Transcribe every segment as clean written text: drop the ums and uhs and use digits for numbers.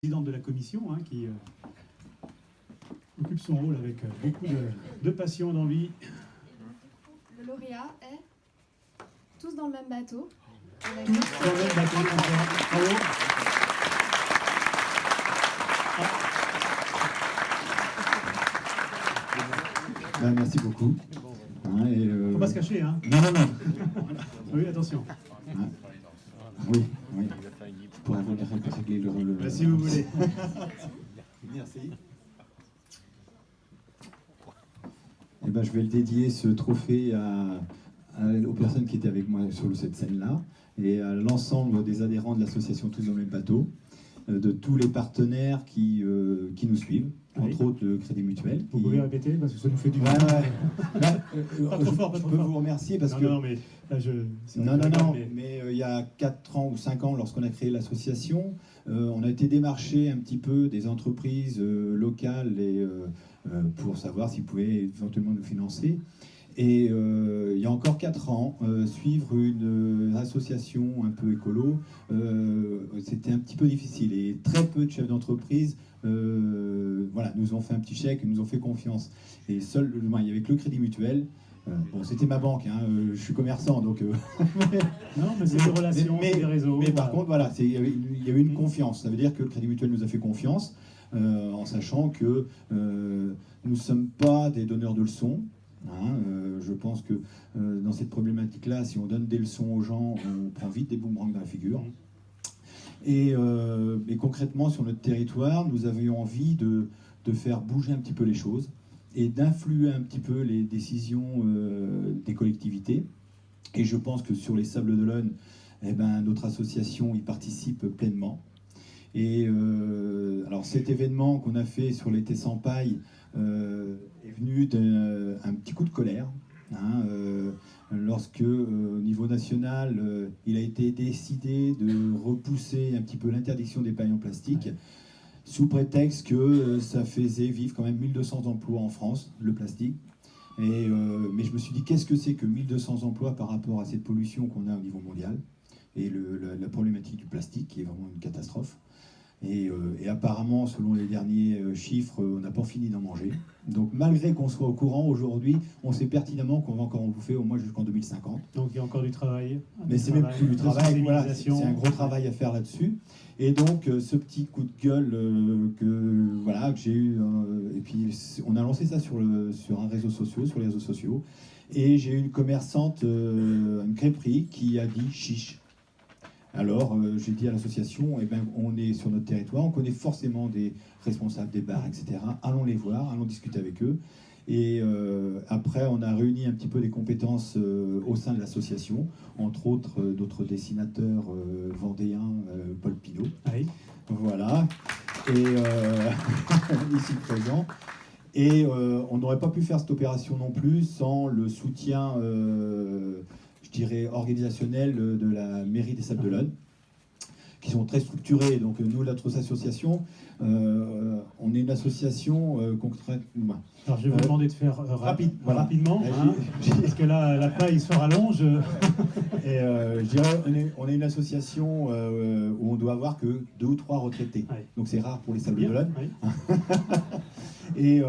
présidente de la commission, qui occupe son rôle avec beaucoup de passion, d'envie. Le lauréat est Tous dans le même bateau. Tous dans le même bateau. Bravo. Ben, merci beaucoup. Faut pas se cacher, hein. Non. Oui, attention. Oui. Je pourrais vous régler le... Si vous voulez. Merci. Eh ben, je vais le dédier, ce trophée, aux personnes qui étaient avec moi sur cette scène-là et à l'ensemble des adhérents de l'association Tous dans le même bateau, de tous les partenaires qui nous suivent, entre autres le Crédit Mutuel. Vous pouvez répéter parce que ça nous fait du bien. Pas trop fort, je peux vous remercier parce que... Non, mais là, mais il y a 4 ans ou 5 ans, lorsqu'on a créé l'association, on a été démarché un petit peu des entreprises locales et, pour savoir s'ils pouvaient éventuellement nous financer. Et il y a encore 4 ans, suivre une association un peu écolo, c'était un petit peu difficile. Et très peu de chefs d'entreprise nous ont fait un petit chèque, nous ont fait confiance. Et il y avait que le Crédit Mutuel. Bon, c'était ma banque, je suis commerçant, donc... Non, mais c'est des relations, c'est des réseaux. Mais par contre, voilà, il y avait une confiance. Ça veut dire que le Crédit Mutuel nous a fait confiance, en sachant que nous ne sommes pas des donneurs de leçons. Je pense que dans cette problématique-là, si on donne des leçons aux gens, on prend vite des boomerangs dans la figure. Et concrètement, sur notre territoire, nous avions envie de faire bouger un petit peu les choses et d'influer un petit peu les décisions des collectivités. Et je pense que sur les Sables d'Olonne, notre association y participe pleinement. Et alors cet événement qu'on a fait sur l'été sans paille est venu d'un petit coup de colère. Lorsque, au niveau national, il a été décidé de repousser un petit peu l'interdiction des pailles en plastique, sous prétexte que ça faisait vivre quand même 1200 emplois en France, le plastique. Mais je me suis dit, qu'est-ce que c'est que 1200 emplois par rapport à cette pollution qu'on a au niveau mondial et la problématique du plastique, qui est vraiment une catastrophe. Et apparemment, selon les derniers chiffres, on n'a pas fini d'en manger. Donc malgré qu'on soit au courant, aujourd'hui, on sait pertinemment qu'on va encore en bouffer au moins jusqu'en 2050. Donc il y a encore du travail. Mais c'est même plus du travail, voilà, c'est un gros travail à faire là-dessus. Et donc ce petit coup de gueule que j'ai eu, et puis on a lancé ça sur les réseaux sociaux, et j'ai eu une commerçante, une crêperie, qui a dit chiche. Alors, j'ai dit à l'association, on est sur notre territoire, on connaît forcément des responsables des bars, etc. Allons les voir, allons discuter avec eux. Et après, on a réuni un petit peu les compétences au sein de l'association, entre autres d'autres dessinateurs vendéens, Paul Pinot. Oui. Voilà. Et ici présent. Et on n'aurait pas pu faire cette opération non plus sans le soutien... je dirais, organisationnel de la mairie des Sables d'Olonne, qui sont très structurés. Donc nous, notre association, on est une association concrètement... Alors je vais vous demander de faire rapidement, parce que là, la paille se rallonge. Et je dirais, on est une association où on doit avoir que 2 ou 3 retraités. Oui. Donc c'est rare pour les Sables d'Olonne. Oui. Et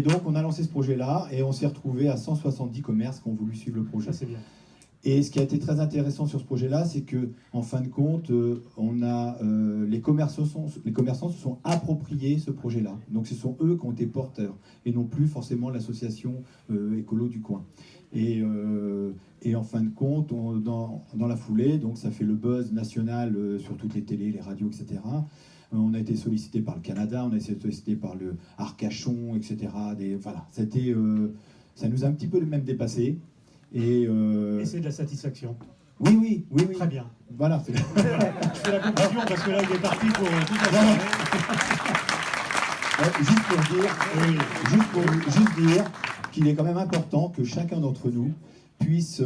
donc on a lancé ce projet-là, et on s'est retrouvé à 170 commerces qui ont voulu suivre le projet. Ça, c'est bien. Et ce qui a été très intéressant sur ce projet-là, c'est que, en fin de compte, les commerçants se sont appropriés ce projet-là. Donc, ce sont eux qui ont été porteurs, et non plus forcément l'association écolo du coin. Et en fin de compte, dans la foulée, donc ça fait le buzz national sur toutes les télés, les radios, etc. On a été sollicité par le Canada, on a été sollicité par le Arcachon, etc. Ça nous a un petit peu même dépassé. Et c'est de la satisfaction. Oui. Très bien. Voilà. Je fais la conclusion parce que là, il est parti pour toute la journée. Juste dire qu'il est quand même important que chacun d'entre nous puisse,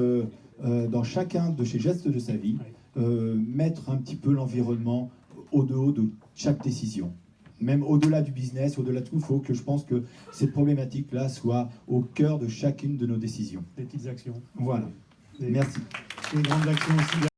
dans chacun de ses gestes de sa vie, mettre un petit peu l'environnement au-delà de chaque décision. Même au-delà du business, au-delà de tout, il faut que je pense que cette problématique-là soit au cœur de chacune de nos décisions. Des petites actions. Voilà. Merci. Des grandes actions aussi.